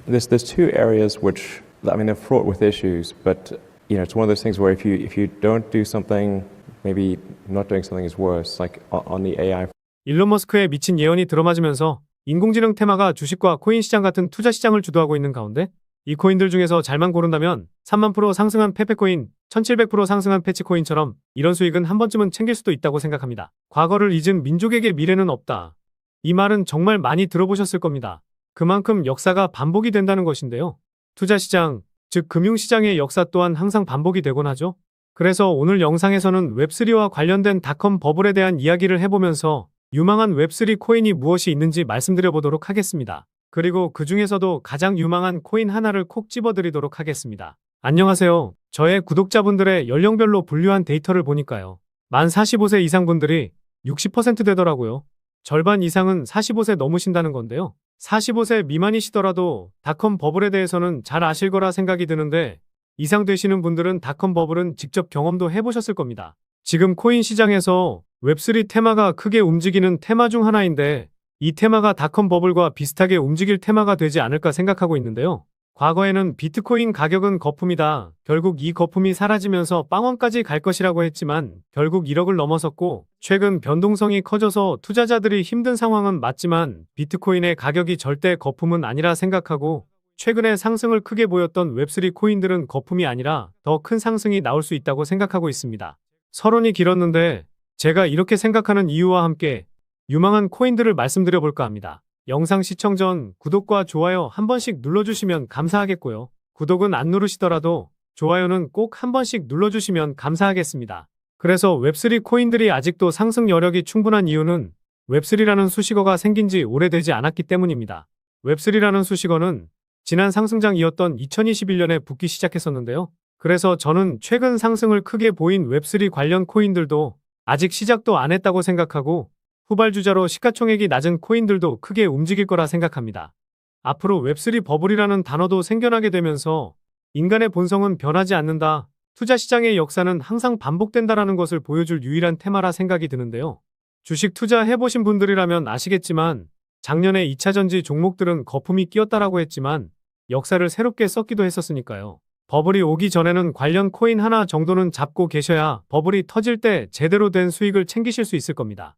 There's two areas which, I mean, they're fraught with issues, but it's one of those things where if you don't do something, maybe not doing something is worse. Like on the AI. 일론 머스크의 미친 예언이 들어맞으면서 인공지능 테마가 주식과 코인 시장 같은 투자 시장을 주도하고 있는 가운데 이 코인들 중에서 잘만 고른다면 3만% 상승한 페페코인, 1700% 상승한 패치코인처럼 이런 수익은 한 번쯤은 챙길 수도 있다고 생각합니다. 과거를 잊은 민족에게 미래는 없다. 이 말은 정말 많이 들어보셨을 겁니다. 그만큼 역사가 반복이 된다는 것인데요. 투자시장, 즉 금융시장의 역사 또한 항상 반복이 되곤 하죠. 그래서 오늘 영상에서는 웹3와 관련된 닷컴 버블에 대한 이야기를 해보면서 유망한 웹3 코인이 무엇이 있는지 말씀드려보도록 하겠습니다. 그리고 그 중에서도 가장 유망한 코인 하나를 콕 집어드리도록 하겠습니다. 안녕하세요. 저의 구독자분들의 연령별로 분류한 데이터를 보니까요. 만 45세 이상 분들이 60% 되더라고요. 절반 이상은 45세 넘으신다는 건데요. 45세 미만이시더라도 닷컴 버블에 대해서는 잘 아실 거라 생각이 드는데 이상 되시는 분들은 닷컴 버블은 직접 경험도 해보셨을 겁니다. 지금 코인 시장에서 웹3 테마가 크게 움직이는 테마 중 하나인데 이 테마가 닷컴 버블과 비슷하게 움직일 테마가 되지 않을까 생각하고 있는데요. 과거에는 비트코인 가격은 거품이다. 결국 이 거품이 사라지면서 빵원까지 갈 것이라고 했지만 결국 1억을 넘어섰고 최근 변동성이 커져서 투자자들이 힘든 상황은 맞지만 비트코인의 가격이 절대 거품은 아니라 생각하고 최근에 상승을 크게 보였던 웹3 코인들은 거품이 아니라 더 큰 상승이 나올 수 있다고 생각하고 있습니다. 서론이 길었는데 제가 이렇게 생각하는 이유와 함께 유망한 코인들을 말씀드려 볼까 합니다. 영상 시청 전 구독과 좋아요 한 번씩 눌러주시면 감사하겠고요. 구독은 안 누르시더라도 좋아요는 꼭 한 번씩 눌러주시면 감사하겠습니다. 그래서 웹3 코인들이 아직도 상승 여력이 충분한 이유는 웹3라는 수식어가 생긴 지 오래되지 않았기 때문입니다. 웹3라는 수식어는 지난 상승장이었던 2021년에 붙기 시작했었는데요. 그래서 저는 최근 상승을 크게 보인 웹3 관련 코인들도 아직 시작도 안 했다고 생각하고 후발주자로 시가총액이 낮은 코인들도 크게 움직일 거라 생각합니다. 앞으로 웹3 버블이라는 단어도 생겨나게 되면서 인간의 본성은 변하지 않는다. 투자시장의 역사는 항상 반복된다라는 것을 보여줄 유일한 테마라 생각이 드는데요. 주식 투자해보신 분들이라면 아시겠지만 작년에 2차전지 종목들은 거품이 끼었다라고 했지만 역사를 새롭게 썼기도 했었으니까요. 버블이 오기 전에는 관련 코인 하나 정도는 잡고 계셔야 버블이 터질 때 제대로 된 수익을 챙기실 수 있을 겁니다.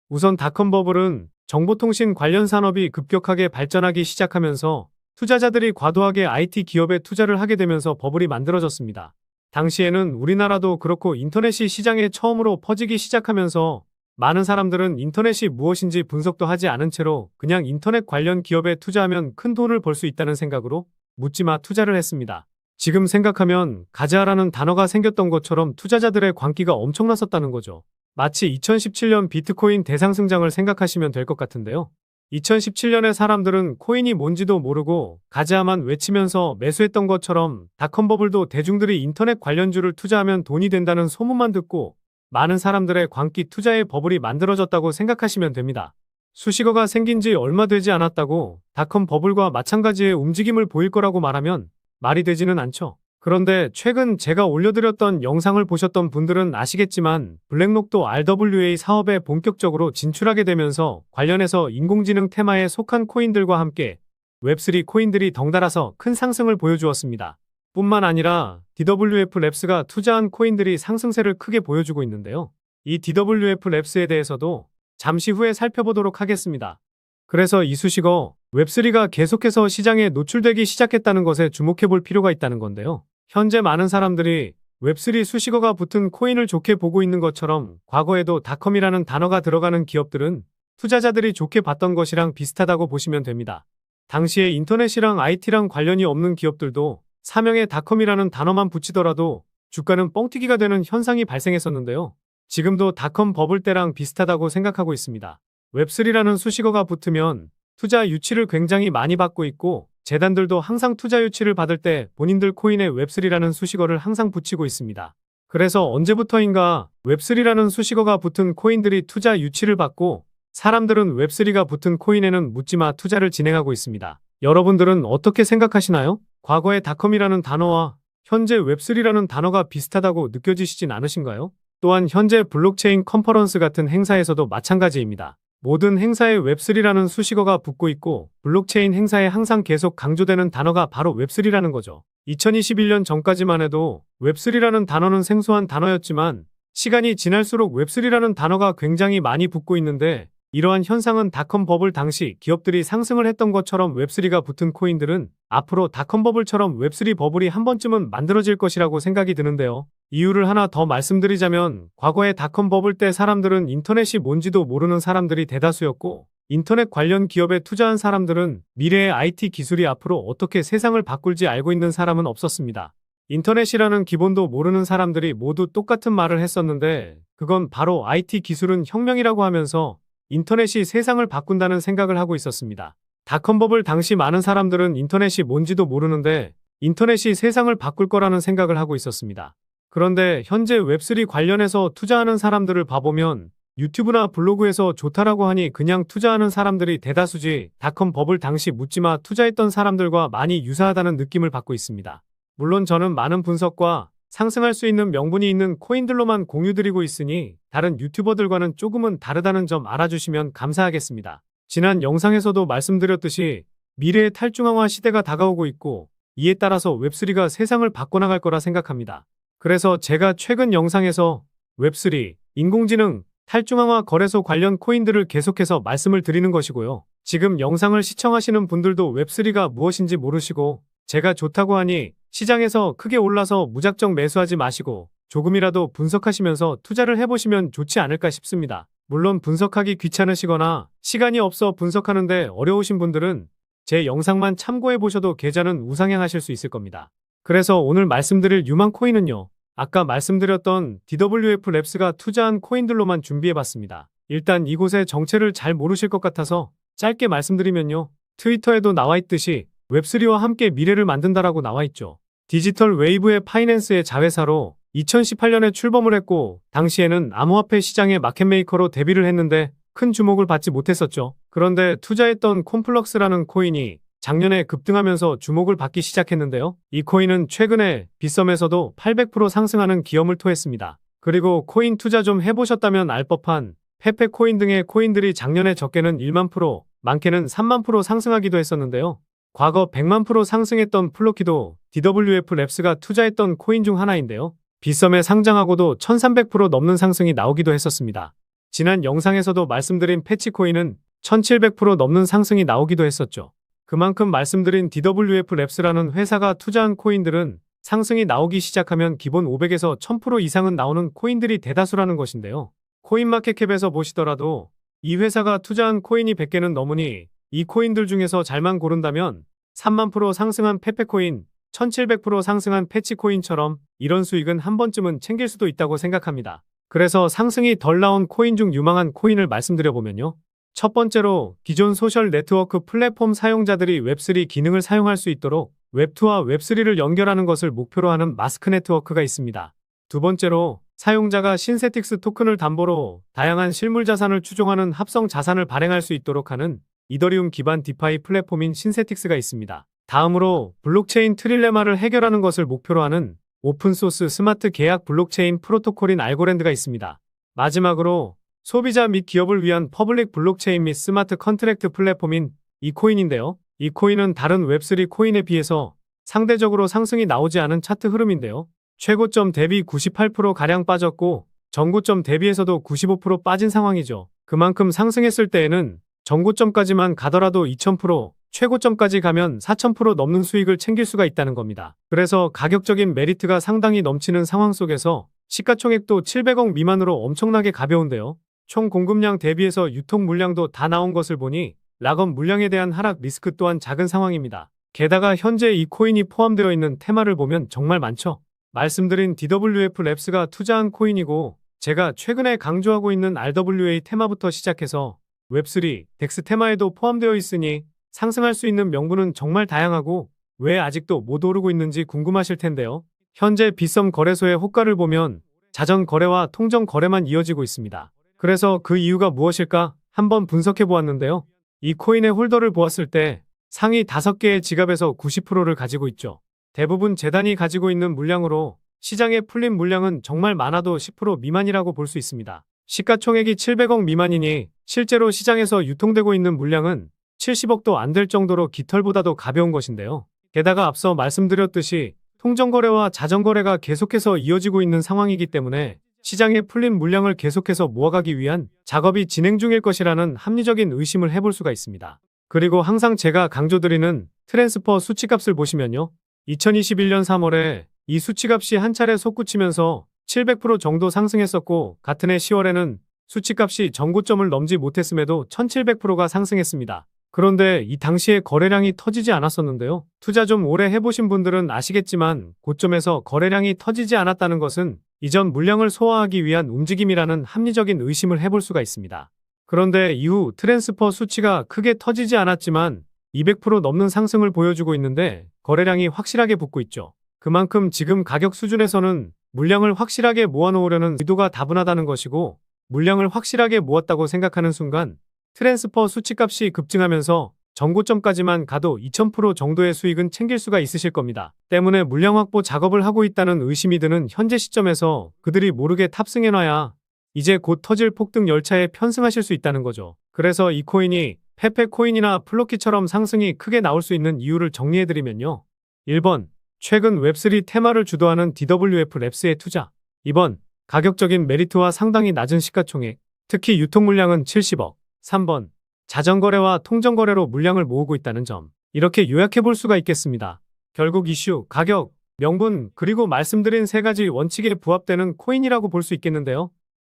우선 닷컴 버블은 정보통신 관련 산업이 급격하게 발전하기 시작하면서 투자자들이 과도하게 IT 기업에 투자를 하게 되면서 버블이 만들어졌습니다. 당시에는 우리나라도 그렇고 인터넷이 시장에 처음으로 퍼지기 시작하면서 많은 사람들은 인터넷이 무엇인지 분석도 하지 않은 채로 그냥 인터넷 관련 기업에 투자하면 큰 돈을 벌 수 있다는 생각으로 묻지마 투자를 했습니다. 지금 생각하면 가즈아라는 단어가 생겼던 것처럼 투자자들의 광기가 엄청났었다는 거죠. 마치 2017년 비트코인 대상승장을 생각하시면 될 것 같은데요. 2017년에 사람들은 코인이 뭔지도 모르고 가즈아만 외치면서 매수했던 것처럼 닷컴 버블도 대중들이 인터넷 관련주를 투자하면 돈이 된다는 소문만 듣고 많은 사람들의 광기 투자의 버블이 만들어졌다고 생각하시면 됩니다. 수식어가 생긴 지 얼마 되지 않았다고 닷컴 버블과 마찬가지의 움직임을 보일 거라고 말하면 말이 되지는 않죠. 그런데 최근 제가 올려드렸던 영상을 보셨던 분들은 아시겠지만 블랙록도 RWA 사업에 본격적으로 진출하게 되면서 관련해서 인공지능 테마에 속한 코인들과 함께 웹3 코인들이 덩달아서 큰 상승을 보여주었습니다. 뿐만 아니라 DWF 랩스가 투자한 코인들이 상승세를 크게 보여주고 있는데요. 이 DWF 랩스에 대해서도 잠시 후에 살펴보도록 하겠습니다. 그래서 이 수식어 웹3가 계속해서 시장에 노출되기 시작했다는 것에 주목해 볼 필요가 있다는 건데요. 현재 많은 사람들이 웹3 수식어가 붙은 코인을 좋게 보고 있는 것처럼 과거에도 닷컴이라는 단어가 들어가는 기업들은 투자자들이 좋게 봤던 것이랑 비슷하다고 보시면 됩니다. 당시에 인터넷이랑 IT랑 관련이 없는 기업들도 사명에 닷컴이라는 단어만 붙이더라도 주가는 뻥튀기가 되는 현상이 발생했었는데요. 지금도 닷컴 버블 때랑 비슷하다고 생각하고 있습니다. 웹3라는 수식어가 붙으면 투자 유치를 굉장히 많이 받고 있고 재단들도 항상 투자 유치를 받을 때 본인들 코인에 웹3라는 수식어를 항상 붙이고 있습니다. 그래서 언제부터인가 웹3라는 수식어가 붙은 코인들이 투자 유치를 받고 사람들은 웹3가 붙은 코인에는 묻지마 투자를 진행하고 있습니다. 여러분들은 어떻게 생각하시나요? 과거의 닷컴이라는 단어와 현재 웹3라는 단어가 비슷하다고 느껴지시진 않으신가요? 또한 현재 블록체인 컨퍼런스 같은 행사에서도 마찬가지입니다. 모든 행사에 웹3라는 수식어가 붙고 있고 블록체인 행사에 항상 계속 강조되는 단어가 바로 웹3라는 거죠. 2021년 전까지만 해도 웹3라는 단어는 생소한 단어였지만 시간이 지날수록 웹3라는 단어가 굉장히 많이 붙고 있는데 이러한 현상은 닷컴 버블 당시 기업들이 상승을 했던 것처럼 웹3가 붙은 코인들은 앞으로 닷컴 버블처럼 웹3 버블이 한 번쯤은 만들어질 것이라고 생각이 드는데요. 이유를 하나 더 말씀드리자면 과거의 닷컴 버블 때 사람들은 인터넷이 뭔지도 모르는 사람들이 대다수였고 인터넷 관련 기업에 투자한 사람들은 미래의 IT 기술이 앞으로 어떻게 세상을 바꿀지 알고 있는 사람은 없었습니다. 인터넷이라는 기본도 모르는 사람들이 모두 똑같은 말을 했었는데 그건 바로 IT 기술은 혁명이라고 하면서 인터넷이 세상을 바꾼다는 생각을 하고 있었습니다. 닷컴 버블 당시 많은 사람들은 인터넷이 뭔지도 모르는데 인터넷이 세상을 바꿀 거라는 생각을 하고 있었습니다. 그런데 현재 웹3 관련해서 투자하는 사람들을 봐보면 유튜브나 블로그에서 좋다라고 하니 그냥 투자하는 사람들이 대다수지 닷컴 버블 당시 묻지마 투자했던 사람들과 많이 유사하다는 느낌을 받고 있습니다. 물론 저는 많은 분석과 상승할 수 있는 명분이 있는 코인들로만 공유드리고 있으니 다른 유튜버들과는 조금은 다르다는 점 알아주시면 감사하겠습니다. 지난 영상에서도 말씀드렸듯이 미래의 탈중앙화 시대가 다가오고 있고 이에 따라서 웹3가 세상을 바꿔나갈 거라 생각합니다. 그래서 제가 최근 영상에서 웹3, 인공지능, 탈중앙화 거래소 관련 코인들을 계속해서 말씀을 드리는 것이고요. 지금 영상을 시청하시는 분들도 웹3가 무엇인지 모르시고 제가 좋다고 하니 시장에서 크게 올라서 무작정 매수하지 마시고 조금이라도 분석하시면서 투자를 해보시면 좋지 않을까 싶습니다. 물론 분석하기 귀찮으시거나 시간이 없어 분석하는데 어려우신 분들은 제 영상만 참고해보셔도 계좌는 우상향하실 수 있을 겁니다. 그래서 오늘 말씀드릴 유망 코인은요. 아까 말씀드렸던 DWF 랩스가 투자한 코인들로만 준비해봤습니다. 일단 이곳의 정체를 잘 모르실 것 같아서 짧게 말씀드리면요. 트위터에도 나와있듯이 웹3와 함께 미래를 만든다라고 나와있죠. 디지털 웨이브의 파이낸스의 자회사로 2018년에 출범을 했고 당시에는 암호화폐 시장의 마켓메이커로 데뷔를 했는데 큰 주목을 받지 못했었죠. 그런데 투자했던 콤플럭스라는 코인이 작년에 급등하면서 주목을 받기 시작했는데요. 이 코인은 최근에 빗썸에서도 800% 상승하는 기염을 토했습니다. 그리고 코인 투자 좀 해보셨다면 알 법한 페페 코인 등의 코인들이 작년에 적게는 1만 프로, 많게는 3만 프로 상승하기도 했었는데요. 과거 100만 프로 상승했던 플로키도 DWF 랩스가 투자했던 코인 중 하나인데요. 빗썸에 상장하고도 1300% 넘는 상승이 나오기도 했었습니다. 지난 영상에서도 말씀드린 패치코인은 1700% 넘는 상승이 나오기도 했었죠. 그만큼 말씀드린 DWF 랩스라는 회사가 투자한 코인들은 상승이 나오기 시작하면 기본 500에서 1000% 이상은 나오는 코인들이 대다수라는 것인데요. 코인마켓캡에서 보시더라도 이 회사가 투자한 코인이 100개는 넘으니 이 코인들 중에서 잘만 고른다면 3만 프로 상승한 페페코인, 1700% 상승한 패치코인처럼 이런 수익은 한 번쯤은 챙길 수도 있다고 생각합니다. 그래서 상승이 덜 나온 코인 중 유망한 코인을 말씀드려보면요. 첫 번째로 기존 소셜 네트워크 플랫폼 사용자들이 웹3 기능을 사용할 수 있도록 웹2와 웹3를 연결하는 것을 목표로 하는 마스크 네트워크가 있습니다. 두 번째로 사용자가 신세틱스 토큰을 담보로 다양한 실물 자산을 추종하는 합성 자산을 발행할 수 있도록 하는 이더리움 기반 디파이 플랫폼인 신세틱스가 있습니다. 다음으로 블록체인 트릴레마를 해결하는 것을 목표로 하는 오픈소스 스마트 계약 블록체인 프로토콜인 알고랜드가 있습니다. 마지막으로 소비자 및 기업을 위한 퍼블릭 블록체인 및 스마트 컨트랙트 플랫폼인 이코인인데요. 이 코인은 다른 웹3 코인에 비해서 상대적으로 상승이 나오지 않은 차트 흐름인데요. 최고점 대비 98%가량 빠졌고 전고점 대비해서도 95% 빠진 상황이죠. 그만큼 상승했을 때에는 전고점까지만 가더라도 2000%, 최고점까지 가면 4000% 넘는 수익을 챙길 수가 있다는 겁니다. 그래서 가격적인 메리트가 상당히 넘치는 상황 속에서 시가총액도 700억 미만으로 엄청나게 가벼운데요. 총 공급량 대비해서 유통 물량도 다 나온 것을 보니 락업 물량에 대한 하락 리스크 또한 작은 상황입니다. 게다가 현재 이 코인이 포함되어 있는 테마를 보면 정말 많죠. 말씀드린 DWF 랩스가 투자한 코인이고 제가 최근에 강조하고 있는 RWA 테마부터 시작해서 웹3, 덱스 테마에도 포함되어 있으니 상승할 수 있는 명분은 정말 다양하고 왜 아직도 못 오르고 있는지 궁금하실 텐데요. 현재 빗썸 거래소의 호가를 보면 자전 거래와 통정 거래만 이어지고 있습니다. 그래서 그 이유가 무엇일까 한번 분석해 보았는데요. 이 코인의 홀더를 보았을 때 상위 5개의 지갑에서 90%를 가지고 있죠. 대부분 재단이 가지고 있는 물량으로 시장에 풀린 물량은 정말 많아도 10% 미만이라고 볼 수 있습니다. 시가총액이 700억 미만이니 실제로 시장에서 유통되고 있는 물량은 70억도 안 될 정도로 깃털보다도 가벼운 것인데요. 게다가 앞서 말씀드렸듯이 통정거래와 자전거래가 계속해서 이어지고 있는 상황이기 때문에 시장에 풀린 물량을 계속해서 모아가기 위한 작업이 진행 중일 것이라는 합리적인 의심을 해볼 수가 있습니다. 그리고 항상 제가 강조드리는 트랜스퍼 수치값을 보시면요. 2021년 3월에 이 수치값이 한 차례 솟구치면서 700% 정도 상승했었고 같은 해 10월에는 수치값이 전고점을 넘지 못했음에도 1700%가 상승했습니다. 그런데 이 당시에 거래량이 터지지 않았었는데요. 투자 좀 오래 해보신 분들은 아시겠지만 고점에서 거래량이 터지지 않았다는 것은 이전 물량을 소화하기 위한 움직임이라는 합리적인 의심을 해볼 수가 있습니다. 그런데 이후 트랜스퍼 수치가 크게 터지지 않았지만 200% 넘는 상승을 보여주고 있는데 거래량이 확실하게 붙고 있죠. 그만큼 지금 가격 수준에서는 물량을 확실하게 모아놓으려는 의도가 다분하다는 것이고 물량을 확실하게 모았다고 생각하는 순간 트랜스퍼 수치값이 급증하면서 전고점까지만 가도 2000% 정도의 수익은 챙길 수가 있으실 겁니다. 때문에 물량 확보 작업을 하고 있다는 의심이 드는 현재 시점에서 그들이 모르게 탑승해놔야 이제 곧 터질 폭등 열차에 편승하실 수 있다는 거죠. 그래서 이 코인이 페페코인이나 플로키처럼 상승이 크게 나올 수 있는 이유를 정리해드리면요. 1번, 최근 웹3 테마를 주도하는 DWF 랩스의 투자. 2번, 가격적인 메리트와 상당히 낮은 시가총액, 특히 유통 물량은 70억. 3번, 자전거래와 통정거래로 물량을 모으고 있다는 점. 이렇게 요약해 볼 수가 있겠습니다. 결국 이슈, 가격, 명분, 그리고 말씀드린 세 가지 원칙에 부합되는 코인이라고 볼 수 있겠는데요.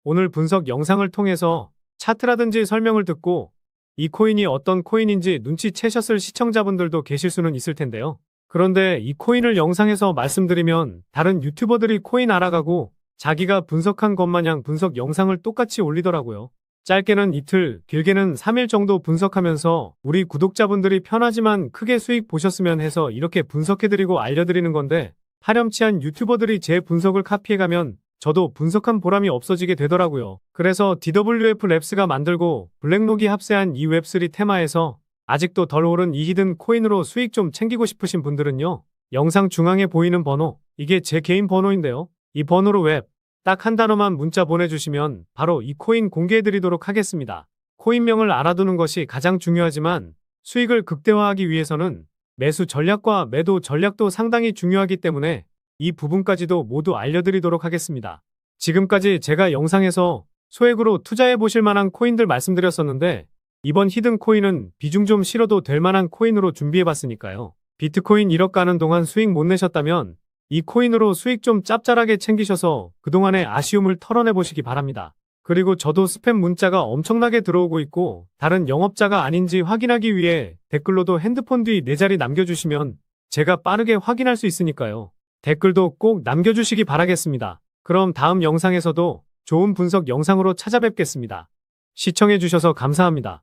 오늘 분석 영상을 통해서 차트라든지 설명을 듣고 이 코인이 어떤 코인인지 눈치채셨을 시청자분들도 계실 수는 있을 텐데요. 그런데 이 코인을 영상에서 말씀드리면 다른 유튜버들이 코인 알아가고 자기가 분석한 것 마냥 분석 영상을 똑같이 올리더라고요. 짧게는 이틀, 길게는 3일 정도 분석하면서 우리 구독자분들이 편하지만 크게 수익 보셨으면 해서 이렇게 분석해드리고 알려드리는 건데 파렴치한 유튜버들이 제 분석을 카피해가면 저도 분석한 보람이 없어지게 되더라고요. 그래서 DWF 랩스가 만들고 블랙록이 합세한 이 웹3 테마에서 아직도 덜 오른 이 히든 코인으로 수익 좀 챙기고 싶으신 분들은요. 영상 중앙에 보이는 번호, 이게 제 개인 번호인데요. 이 번호로 웹, 딱 한 단어만 문자 보내주시면 바로 이 코인 공개해드리도록 하겠습니다. 코인명을 알아두는 것이 가장 중요하지만 수익을 극대화하기 위해서는 매수 전략과 매도 전략도 상당히 중요하기 때문에 이 부분까지도 모두 알려드리도록 하겠습니다. 지금까지 제가 영상에서 소액으로 투자해 보실 만한 코인들 말씀드렸었는데 이번 히든 코인은 비중 좀 실어도 될 만한 코인으로 준비해 봤으니까요. 비트코인 1억 가는 동안 수익 못 내셨다면 이 코인으로 수익 좀 짭짤하게 챙기셔서 그동안의 아쉬움을 털어내 보시기 바랍니다. 그리고 저도 스팸 문자가 엄청나게 들어오고 있고 다른 영업자가 아닌지 확인하기 위해 댓글로도 핸드폰 뒤 4자리 남겨주시면 제가 빠르게 확인할 수 있으니까요. 댓글도 꼭 남겨주시기 바라겠습니다. 그럼 다음 영상에서도 좋은 분석 영상으로 찾아뵙겠습니다. 시청해주셔서 감사합니다.